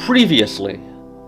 Previously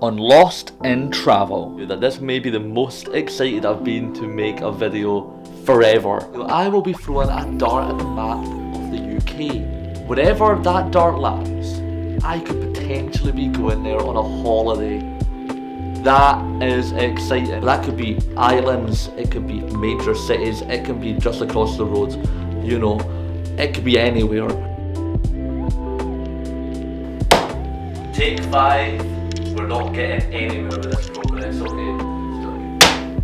on Lost in Travel, that this may be the most excited I've been to make a video forever. I will be throwing a dart at the map of the UK. Wherever that dart lands, I could potentially be going there on a holiday. That is exciting. That could be islands, it could be major cities, it can be just across the road, you know, it could be anywhere. Take 5. We're not getting anywhere with this progress, okay?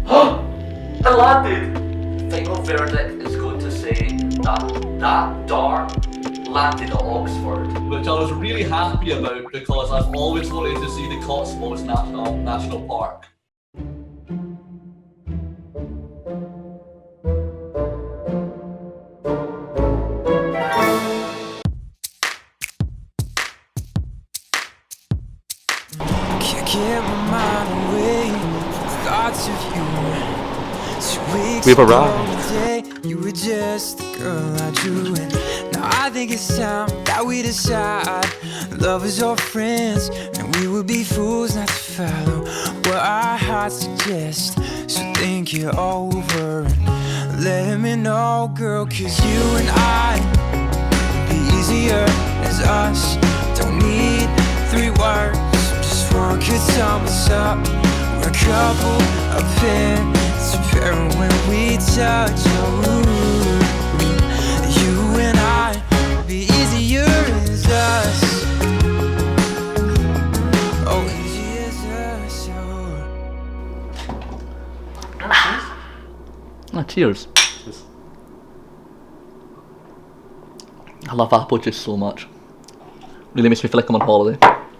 I landed! Final verdict is going to say that dart landed at Oxford, which I was really happy about because I've always wanted to see the Cotswolds National Park. Can't get my mind away from thoughts of you. We've arrived. You were just the girl I drew, and now I think it's time that we decide. Love is our friends, and we would be fools not to follow what our hearts suggest. So think it over and let me know, girl, 'cause you and I would be easier as us. Don't need 3 words. One could sum us up. We're a couple, a pair. It's apparent when we touch. Oh, you and I be easier as us. Oh, easy as us. Oh. Cheers. I love apple juice so much. Really makes me feel like I'm on holiday.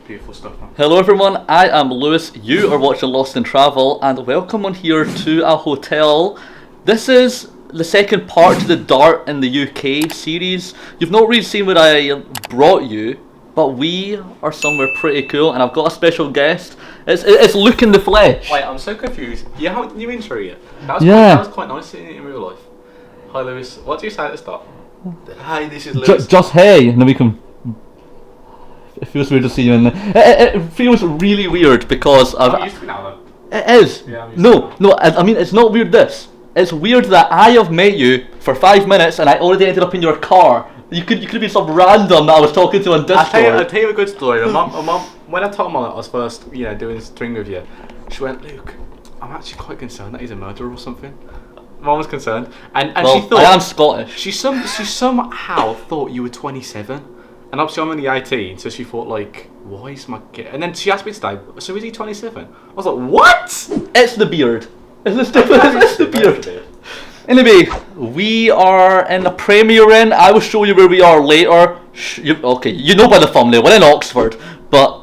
Beautiful stuff, man. Hello everyone, I am Lewis, you are watching Lost in Travel, and welcome on here to a hotel. This is the second part to the Dart in the UK series. You've not really seen what I brought you, but we are somewhere pretty cool, and I've got a special guest. It's Luke in the flesh. Wait, I'm so confused. You haven't new intro yet? Yeah. That was quite nice seeing it in real lilife. Hi Lewis, what do you say at the start? Hi, this is Lewis. Just hey, and then we can... It feels weird to see you in there. It feels really weird because I'm used to it now though. It is. Yeah, I'm used to No, I mean it's not weird this. It's weird that I have met you for 5 minutes and I already ended up in your car. You could be some random that I was talking to on Discord. I'll tell you a good story. My mum, when I told Mum that I was first, doing this string with you, she went, Luke, I'm actually quite concerned that he's a murderer or something. Mum was concerned, and well, she thought I am Scottish. She somehow thought you were 27. And obviously I'm only 18, so she thought like, why is my kid? And then she asked me today, so is he 27? I was like, what? It's the beard. It's the beard. Anyway, we are in the Premier Inn. I will show you where we are later. Okay, you know by the thumbnail, we're in Oxford. But,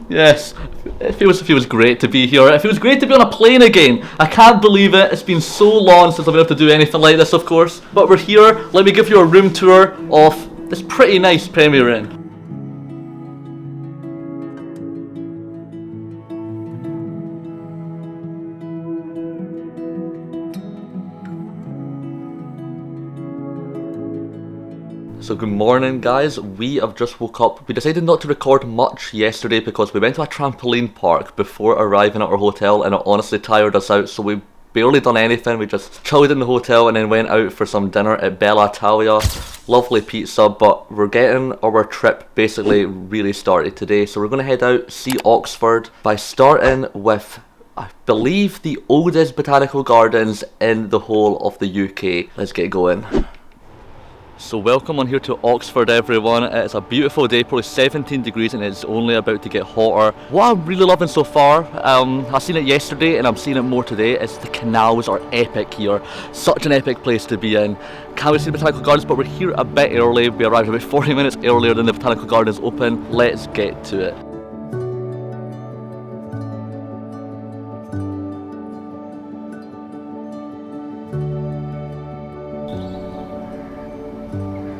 yes, it feels great to be here. It feels great to be on a plane again. I can't believe it. It's been so long since I've been able to do anything like this, of course. But we're here. Let me give you a room tour of this pretty nice Premier Inn. So good morning guys, we have just woke up. We decided not to record much yesterday because we went to a trampoline park before arriving at our hotel and it honestly tired us out, so we barely done anything. We just chilled in the hotel and then went out for some dinner at Bella Italia. Lovely pizza, but we're getting our trip basically really started today. So we're going to head out, see Oxford, by starting with, I believe, the oldest botanical gardens in the whole of the UK. Let's get going. So welcome on here to Oxford everyone. It's a beautiful day, probably 17 degrees and it's only about to get hotter. What I'm really loving so far, I've seen it yesterday and I'm seeing it more today, is the canals are epic here. Such an epic place to be in. Can't wait to see the Botanical Gardens, but we're here a bit early. We arrived about 40 minutes earlier than the Botanical Gardens open. Let's get to it.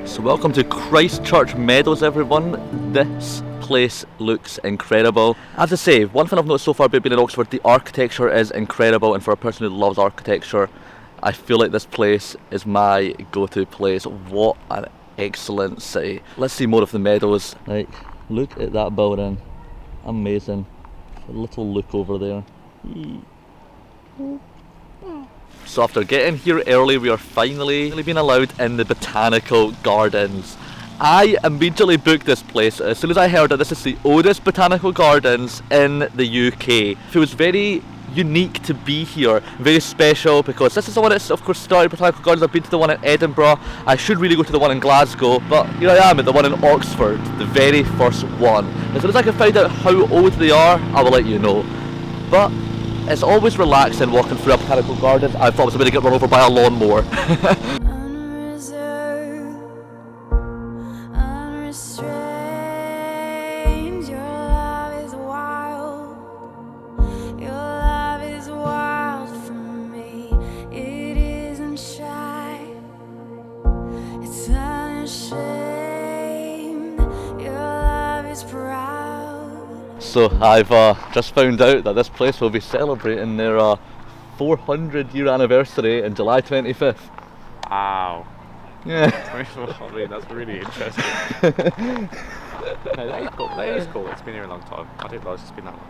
So welcome to Christchurch Meadows everyone. This place looks incredible. I have to say, one thing I've noticed so far about being in Oxford, the architecture is incredible, and for a person who loves architecture, I feel like this place is my go-to place. What an excellent city. Let's see more of the meadows. Like, look at that building. Amazing. A little look over there. So after getting here early, we are finally being allowed in the botanical gardens. I immediately booked this place as soon as I heard that this is the oldest botanical gardens in the UK. It was very unique to be here, very special, because this is the one that's of course started botanical gardens. I've been to the one in Edinburgh. I should really go to the one in Glasgow, but here I am at the one in Oxford, the very first one. As soon as I can find out how old they are, I will let you know. But it's always relaxing walking through a botanical garden. I thought I was going to get run over by a lawnmower. Unreserved, unrestrained, your love is wild. Your love is wild for me. It isn't shy, it's unashamed. Your love is proud. So I've just found out that this place will be celebrating their 400-year anniversary on July 25th. Wow. Yeah. I mean, that's really interesting. No, that is cool. That is cool. It's been here a long time. I didn't realise it's been that long.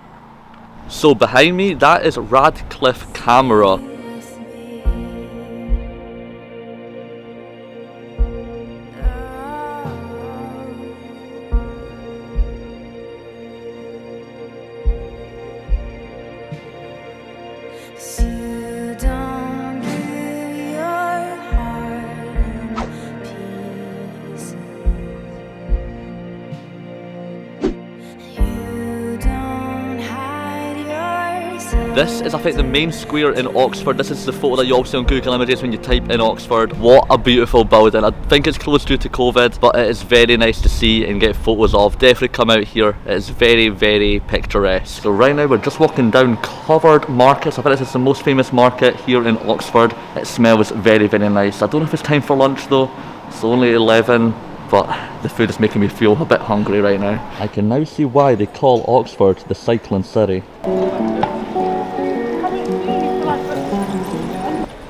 So behind me, that is Radcliffe Camera. You don't give your heart in pieces. You don't hide yourself. This is, I think, the main square in Oxford. This is the photo that you all see on Google Images when you type in Oxford. What a beautiful building. I think it's closed due to COVID, but it is very nice to see and get photos of. Definitely come out here. It is very, very picturesque. So right now we're just walking down Covered Markets. I think this is the most famous market here in Oxford. It smells very, very nice. I don't know if it's time for lunch though. It's only 11. But the food is making me feel a bit hungry right now. I can now see why they call Oxford the cycling city.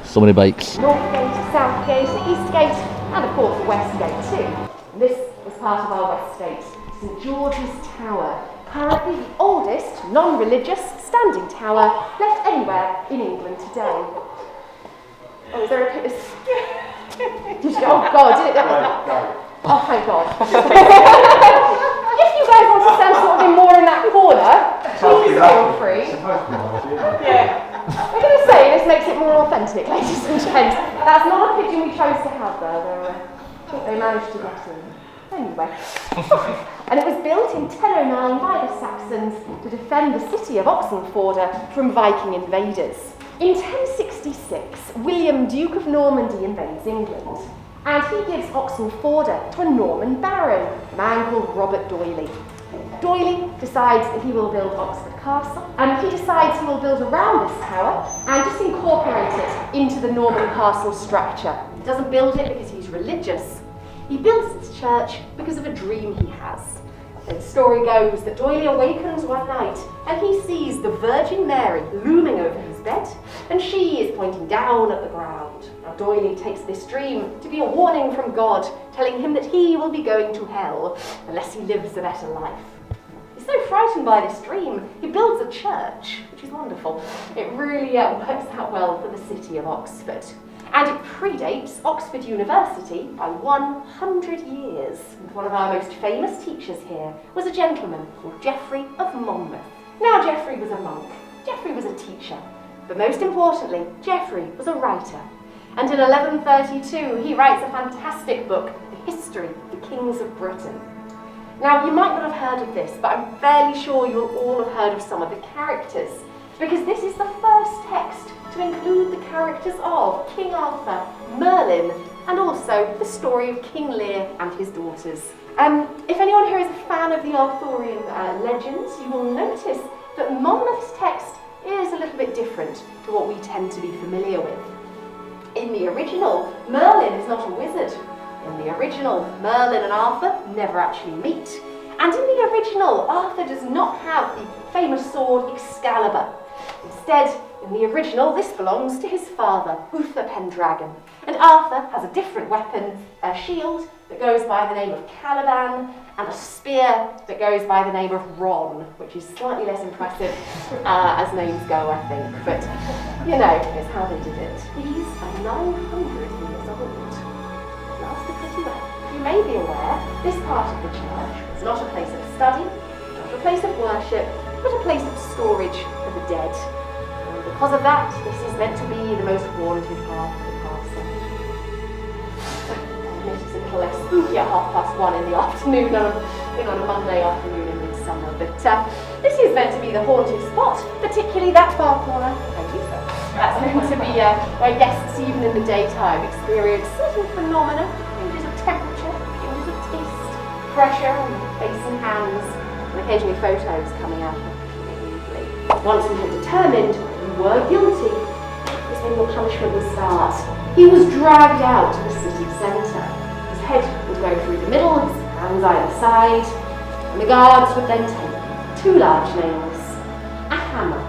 So many bikes. North Gate, South Gate, East Gate, and of course West Gate too. And this is part of our West Gate, St George's Tower, currently the oldest non-religious standing tower left anywhere in England today. Oh, is there a did you, oh God, did it? Oh, thank God. If you guys want to stand sort of more in that corner, please feel free. Yeah. We're going to say this makes it more authentic, ladies and gents. That's not a pigeon we chose to have there. I think they managed to get in. Anyway. And it was built in 1009 by the Saxons to defend the city of Oxenforde from Viking invaders. In 1066, William, Duke of Normandy, invades England. And he gives Oxenforde to a Norman baron, a man called Robert D'Oyly. D'Oyly decides that he will build Oxford Castle, and he decides he will build around this tower and just incorporate it into the Norman castle structure. He doesn't build it because he's religious. He builds this church because of a dream he has. The story goes that D'Oyly awakens one night and he sees the Virgin Mary looming over his bed, and she is pointing down at the ground. Now D'Oyly takes this dream to be a warning from God, telling him that he will be going to hell unless he lives a better life. He's so frightened by this dream, he builds a church, which is wonderful. It really works out well for the city of Oxford. And it predates Oxford University by 100 years. And one of our most famous teachers here was a gentleman called Geoffrey of Monmouth. Now Geoffrey was a monk, Geoffrey was a teacher, but most importantly, Geoffrey was a writer. And in 1132 he writes a fantastic book, The History of the Kings of Britain. Now you might not have heard of this, but I'm fairly sure you'll all have heard of some of the characters, because this is the first text to include the characters of King Arthur, Merlin, and also the story of King Lear and his daughters. If anyone here is a fan of the Arthurian legends, you will notice that Monmouth's text is a little bit different to what we tend to be familiar with. In the original, Merlin is not a wizard. In the original, Merlin and Arthur never actually meet. And in the original, Arthur does not have the famous sword Excalibur. Instead, in the original, this belongs to his father, Uther Pendragon. And Arthur has a different weapon, a shield, that goes by the name of Caliban, and a spear that goes by the name of Ron, which is slightly less impressive as names go, I think. But, you know, it's how they did it. These are 900 years old. Lasted pretty well. You may be aware, this part of the church is not a place of study, not a place of worship, but a place of storage for the dead. And because of that, this is meant to be the most haunted part of the castle. It's a little less spooky at 1:30 in the afternoon on a Monday afternoon in midsummer, but this is meant to be the haunted spot, particularly that far corner. Thank you, sir. That's meant to be where guests, even in the daytime, experience certain phenomena, changes of temperature, changes of taste, pressure on the face and hands, and occasionally photos coming out of it. Once we had determined you were guilty, that was when your punishment would start. He was dragged out to the city centre. His head would go through the middle, his hands either side, and the guards would then take 2 large nails, a hammer,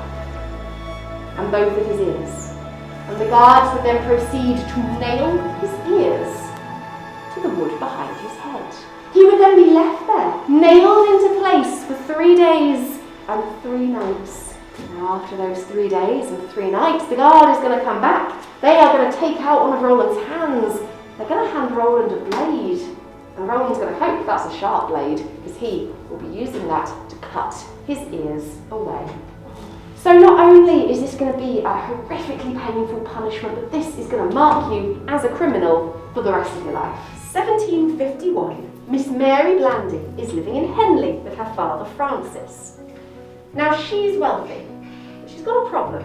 and both of his ears. And the guards would then proceed to nail his ears to the wood behind his head. He would then be left there, nailed into place for 3 days and 3 nights. Now after those 3 days and 3 nights, the guard is going to come back. They are going to take out one of Roland's hands. They're going to hand Roland a blade. And Roland's going to hope that's a sharp blade, because he will be using that to cut his ears away. So not only is this going to be a horrifically painful punishment, but this is going to mark you as a criminal for the rest of your life. 1751, Miss Mary Blanding is living in Henley with her father Francis. Now she's wealthy, but she's got a problem.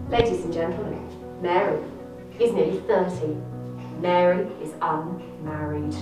Ladies and gentlemen, Mary is nearly 30. Mary is unmarried.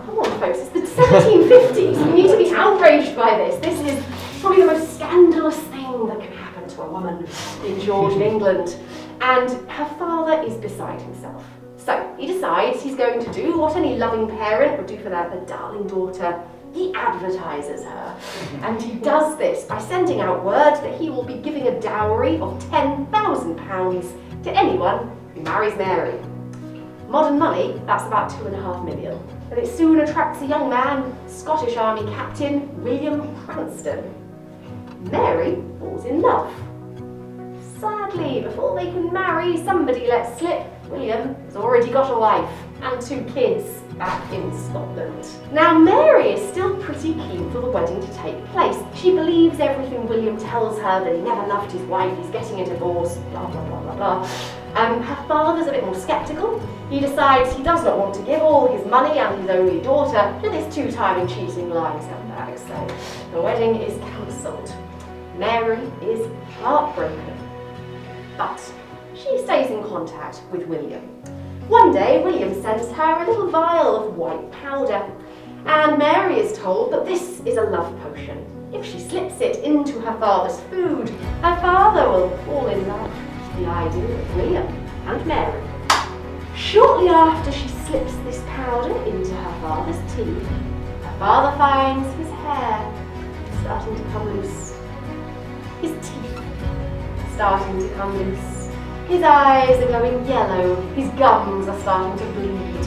Come on folks, it's the 1750s. We need to be outraged by this. This is probably the most scandalous thing that can happen to a woman in Georgian England. And her father is beside himself. So he decides he's going to do what any loving parent would do for their darling daughter. He advertises her, and he does this by sending out word that he will be giving a dowry of £10,000 to anyone who marries Mary. Modern money, that's about £2.5 million. And it soon attracts a young man, Scottish Army Captain William Cranston. Mary falls in love. Sadly, before they can marry, somebody lets slip. William has already got a wife and 2 kids back in Scotland. Now Mary is still pretty keen for the wedding to take place. She believes everything William tells her, that he never loved his wife, he's getting a divorce, blah blah blah blah blah. Her father's a bit more sceptical. He decides he does not want to give all his money and his only daughter to this 2-timing cheating lying scumbag, so the wedding is cancelled. Mary is heartbroken, but she stays in contact with William. One day, William sends her a little vial of white powder, and Mary is told that this is a love potion. If she slips it into her father's food, her father will fall in love with the idea of William and Mary. Shortly after she slips this powder into her father's tea, her father finds his hair starting to come loose, his teeth starting to come loose. His eyes are going yellow, his gums are starting to bleed.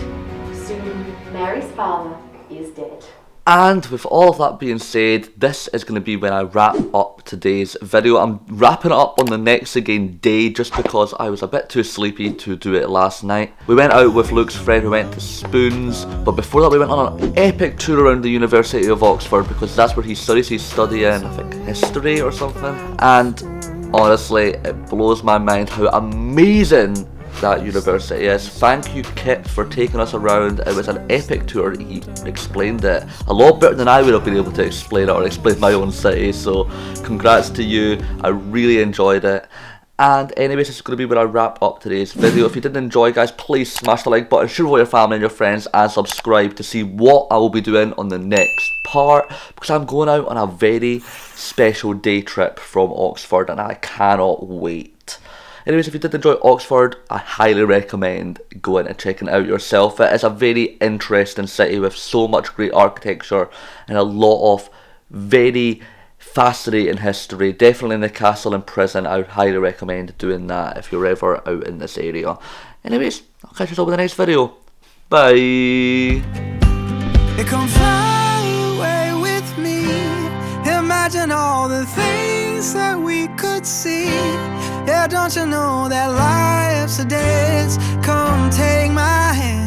Soon, Mary's father is dead. And with all of that being said, this is going to be when I wrap up today's video. I'm wrapping it up on the next again day just because I was a bit too sleepy to do it last night. We went out with Luke's friend, we went to Spoons, but before that we went on an epic tour around the University of Oxford because that's where he studies. He's studying, I think, history or something. And honestly, it blows my mind how amazing that university is. Thank you, Kit, for taking us around. It was an epic tour. He explained it a lot better than I would have been able to explain it or explain my own city, so congrats to you. I really enjoyed it. And anyways, this is going to be where I wrap up today's video. If you did enjoy, guys, please smash the like button, share with your family and your friends, and subscribe to see what I will be doing on the next part, because I'm going out on a very special day trip from Oxford and I cannot wait. Anyways, if you did enjoy Oxford, I highly recommend going and checking it out yourself. It is a very interesting city with so much great architecture and a lot of very fascinating history. Definitely in the castle and prison, I would highly recommend doing that if you're ever out in this area. Anyways, I'll catch you all in the next video. Bye! Yeah, come fly away with me. Imagine all the things that we could see. Yeah, don't you know that life's a dance? Come take my hand.